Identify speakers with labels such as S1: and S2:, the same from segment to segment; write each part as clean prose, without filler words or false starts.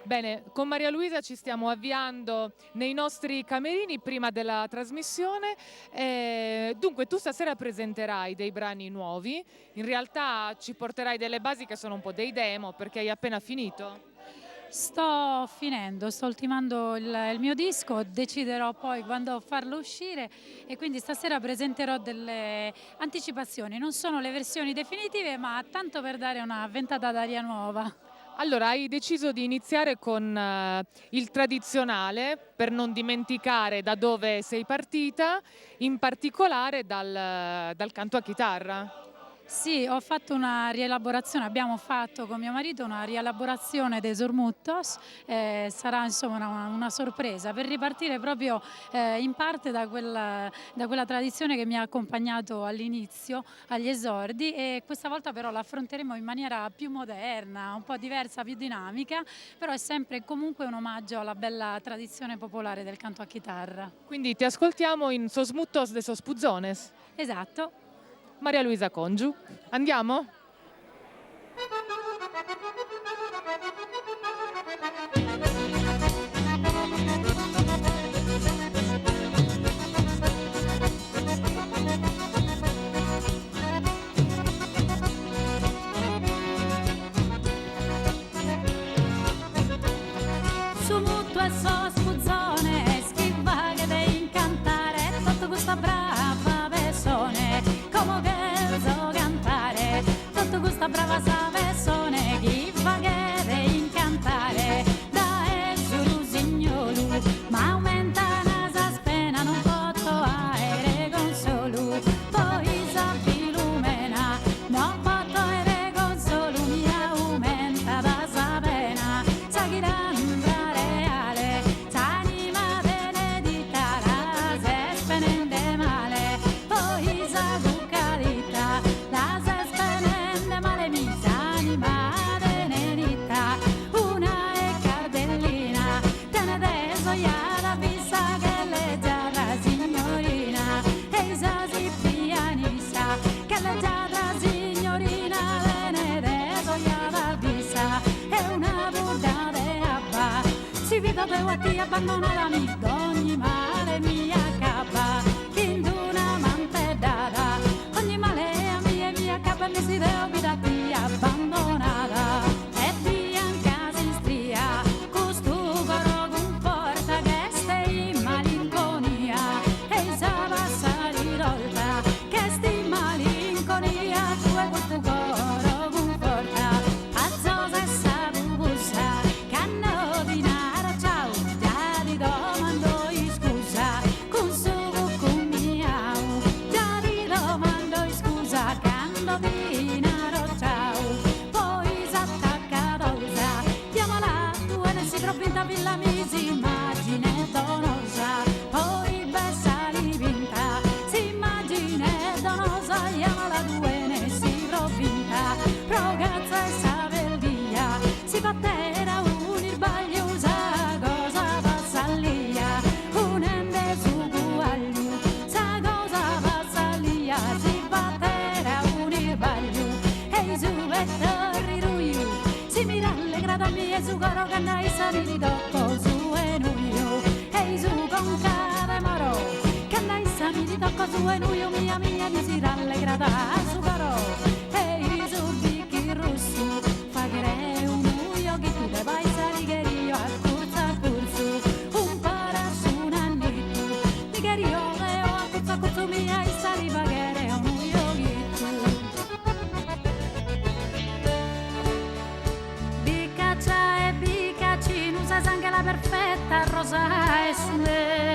S1: Bene, con Maria Luisa ci stiamo avviando nei nostri camerini prima della trasmissione. Dunque, tu stasera presenterai dei brani nuovi. In realtà ci porterai delle basi che sono un po' dei demo perché hai appena finito.
S2: Sto finendo, sto ultimando il mio disco, deciderò poi quando farlo uscire e quindi stasera presenterò delle anticipazioni. Non sono le versioni definitive, ma tanto per dare una ventata d'aria nuova.
S1: Allora, hai deciso di iniziare con il tradizionale per non dimenticare da dove sei partita, in particolare dal canto a chitarra.
S2: Sì, ho fatto una rielaborazione, abbiamo fatto con mio marito una rielaborazione dei Sormuttos, sarà insomma una sorpresa per ripartire proprio in parte da quella tradizione che mi ha accompagnato all'inizio, agli esordi, e questa volta però la affronteremo in maniera più moderna, un po' diversa, più dinamica, però è sempre comunque un omaggio alla bella tradizione popolare del canto a chitarra.
S1: Quindi ti ascoltiamo in Sos Muttos de Sos Puzones.
S2: Esatto.
S1: Maria Luisa Congiu. Andiamo?
S2: Su mutuo e so spuzzone, schiva che deve incantare, tutto questa brava persone, come che so cantare, tutto questa brava sa persone, chi fa che deve incantare, da su signolu, ma aumenta nasa spena, non potto aere con solo, poi sa filumena, non potto aere con solo, mi aumenta da sa pena, sa chi d'andra reale, s'anima benedita, la se spenende male, poi sa cuccadita, la se spenende male, mi s'anima benedita, una è cardellina, te ne deso iada, vista che leggiata signorina, e sa si pianissa, che leggiata signorina, te ne deso iada, vista, è una burda de abba, si vita te guatti abbandonata, mi d'ogni male mi accappa, in una mantedata, ogni male a mi accappa e mi si deve vita abbandonata, e bianca si stria, costu coro conforta che stai in malinconia, e sa passa ridolta, che stai in malinconia, tu e questo coro conforta, a zosa e sa bubussa, che hanno dinaro, ciao, già ti domando scusa, con su con miau, già ti domando scusa, che hanno dinaro, ciao, poi s'attacca rosa, chiamala tu e ne si troppa villa mi si immagine donosa, poi bessa rivinta, si immagine donosa, chiamala tu e ne si provinta, ragazza e sa via, si batterà un irbaglio, sa cosa passa lì, un ende su guaglio, sa cosa passa lì, si batterà un irbaglio, e su e torriruio, si mira allegrata mia, su coro canna i sani di tocco, su e nuio, e su con cade moro, canna i sani di tocco, su e nuio, mia mi si rallegrata, su coro, e su bicchi rosso, fa che re un nuio, che tu te vai sa righerio, a corso, un parasu un annetto, righerio e o a corso mia, e sa ripaghere un nuio Bicaccia e bicacci, usa anche la perfetta rosa e sue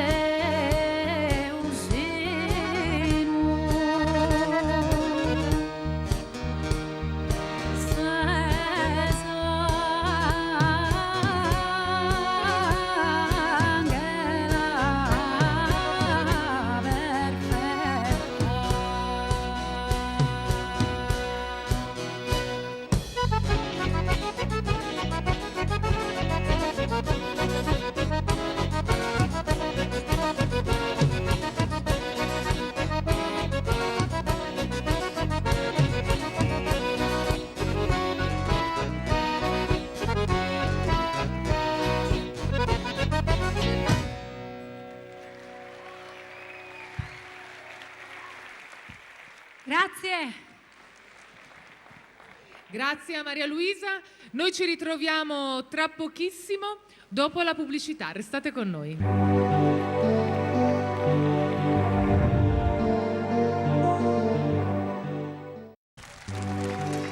S2: Grazie.
S1: Grazie a Maria Luisa. Noi ci ritroviamo tra pochissimo dopo la pubblicità. Restate con noi.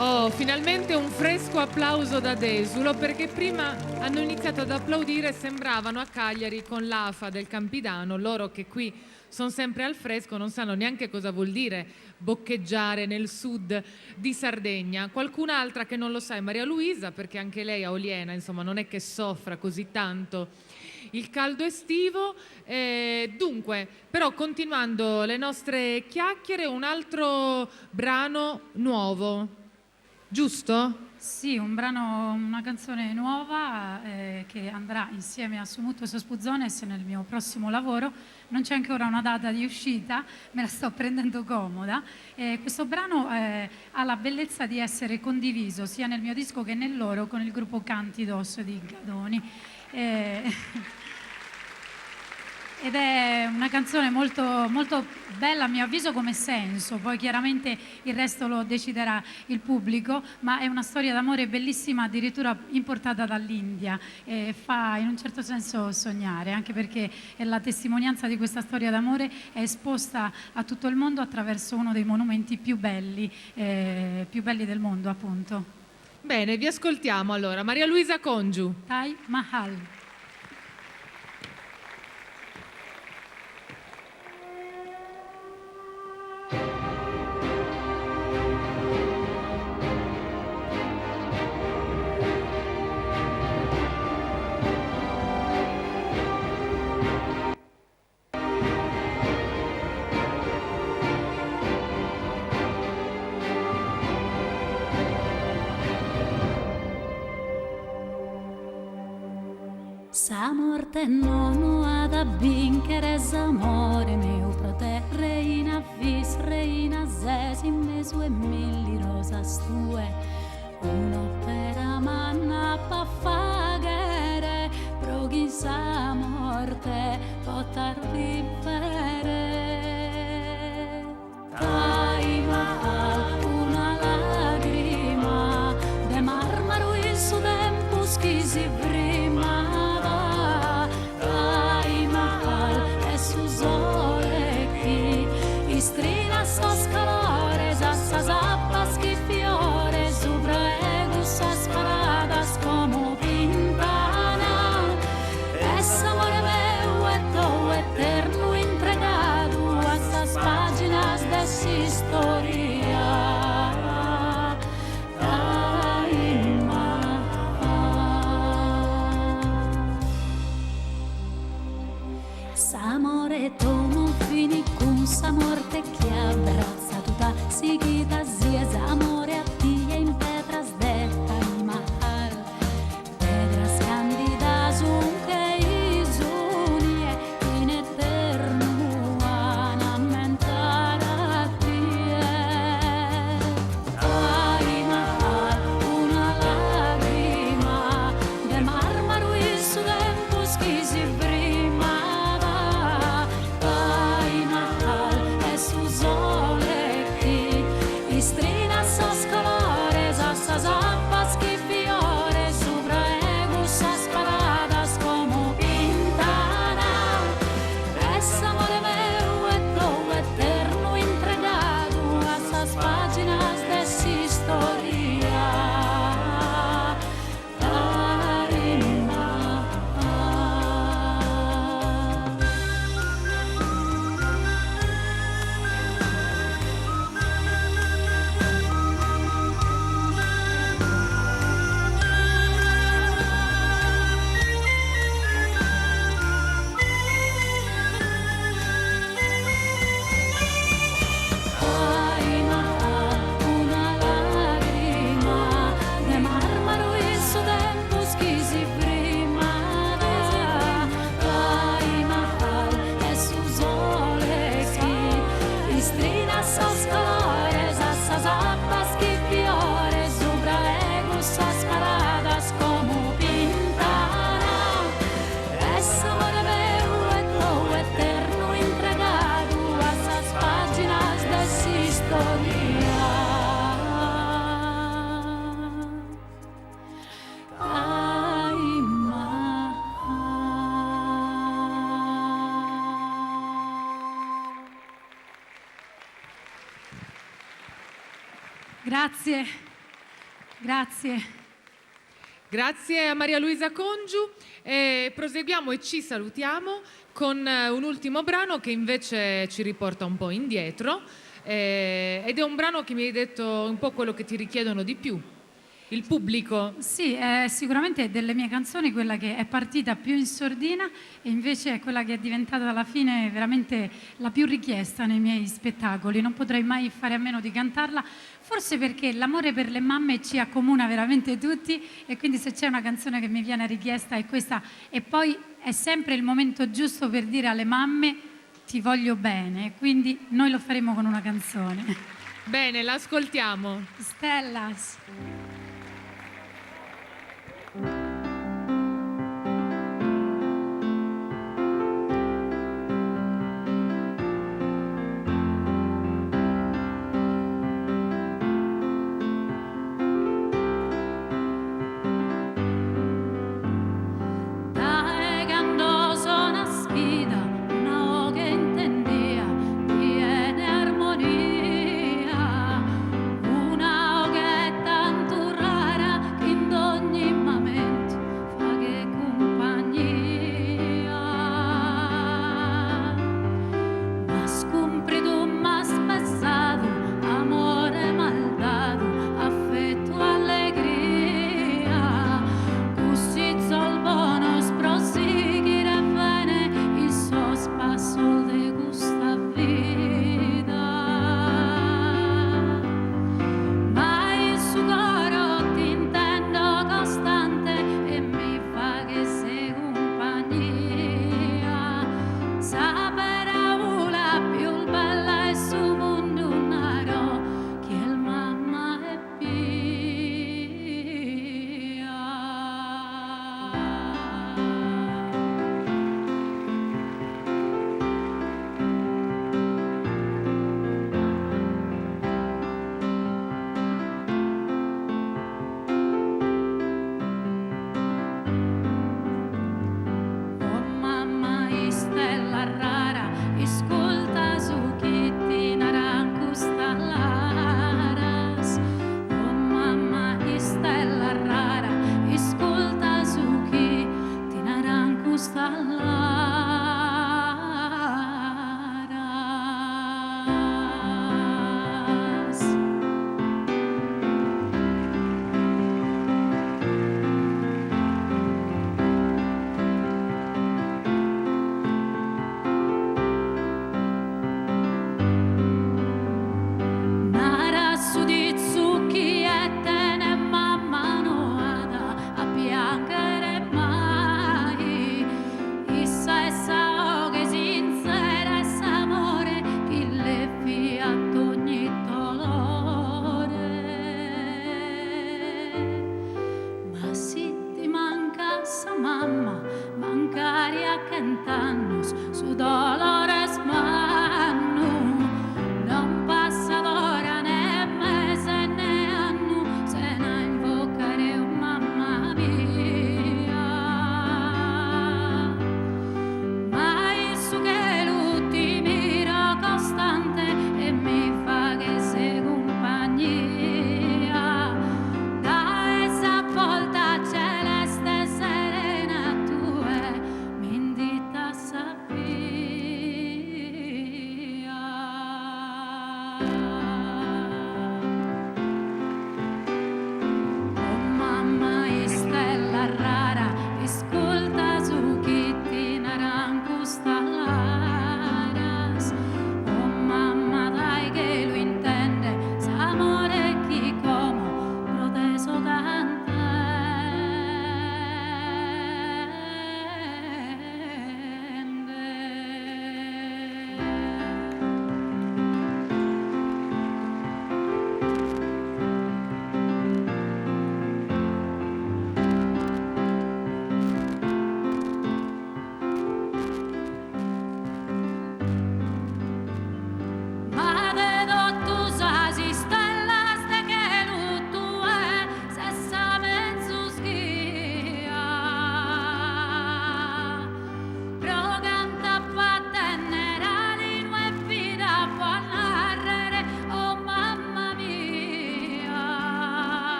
S1: Oh, finalmente un fresco applauso da Desulo, perché prima hanno iniziato ad applaudire e sembravano a Cagliari con l'AFA del Campidano, loro che qui sono sempre al fresco, non sanno neanche cosa vuol dire boccheggiare nel sud di Sardegna. Qualcun'altra che non lo sa è Maria Luisa, perché anche lei a Oliena, insomma, non è che soffra così tanto il caldo estivo. Dunque, però, continuando le nostre chiacchiere, un altro brano nuovo, giusto?
S2: Sì, una canzone nuova che andrà insieme a Sumutto e Sospuzzones nel mio prossimo lavoro. Non c'è ancora una data di uscita, me la sto prendendo comoda. Questo brano ha la bellezza di essere condiviso sia nel mio disco che nel loro con il gruppo Cantidos di Gadoni. Ed è una canzone molto, molto bella a mio avviso come senso, poi chiaramente il resto lo deciderà il pubblico, ma è una storia d'amore bellissima, addirittura importata dall'India, e fa in un certo senso sognare, anche perché la testimonianza di questa storia d'amore è esposta a tutto il mondo attraverso uno dei monumenti più belli del mondo, appunto.
S1: Bene, vi ascoltiamo allora. Maria Luisa Congiu.
S2: Taj Mahal.
S3: Sa morte non ha da vincere, s'amore mio proterre in avvis reina zesi mesu e milli rosas tue, un'opera manna pa faghere, proghi sa morte potar vivere. Taj Mahal, una lagrima de marmaro il suo tempus chi si prima. Istrina sos calores, assas appas che fiore, subra egus as Grazie, grazie.
S1: Grazie a Maria Luisa Congiu. Proseguiamo e ci salutiamo con un ultimo brano che invece ci riporta un po' indietro ed è un brano che mi hai detto un po' quello che ti richiedono di più. Il pubblico.
S3: Sì, è sicuramente delle mie canzoni quella che è partita più in sordina e invece è quella che è diventata alla fine veramente la più richiesta nei miei spettacoli. Non potrei mai fare a meno di cantarla, forse perché l'amore per le mamme ci accomuna veramente tutti e quindi se c'è una canzone che mi viene richiesta è questa. E poi è sempre il momento giusto per dire alle mamme ti voglio bene, quindi noi lo faremo con una canzone.
S1: Bene, l'ascoltiamo.
S3: Stellas.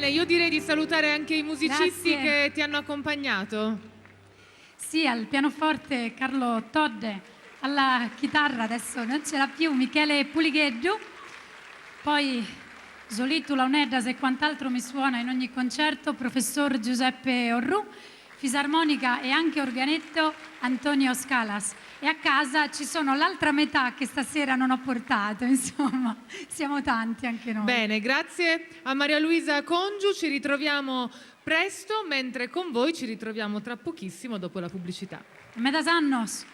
S1: Bene, io direi di salutare anche i musicisti
S3: Grazie.
S1: che ti hanno accompagnato.
S3: Sì, al pianoforte Carlo Todde, alla chitarra adesso non ce l'ha più Michele Puligheddu, poi Zolito, Launedas e quant'altro mi suona in ogni concerto, professor Giuseppe Orru, fisarmonica e anche organetto Antonio Scalas. E a casa ci sono l'altra metà che stasera non ho portato, insomma, siamo tanti anche noi.
S1: Bene, grazie a Maria Luisa Congiu, ci ritroviamo presto, mentre con voi ci ritroviamo tra pochissimo dopo la pubblicità.
S3: Metas annos.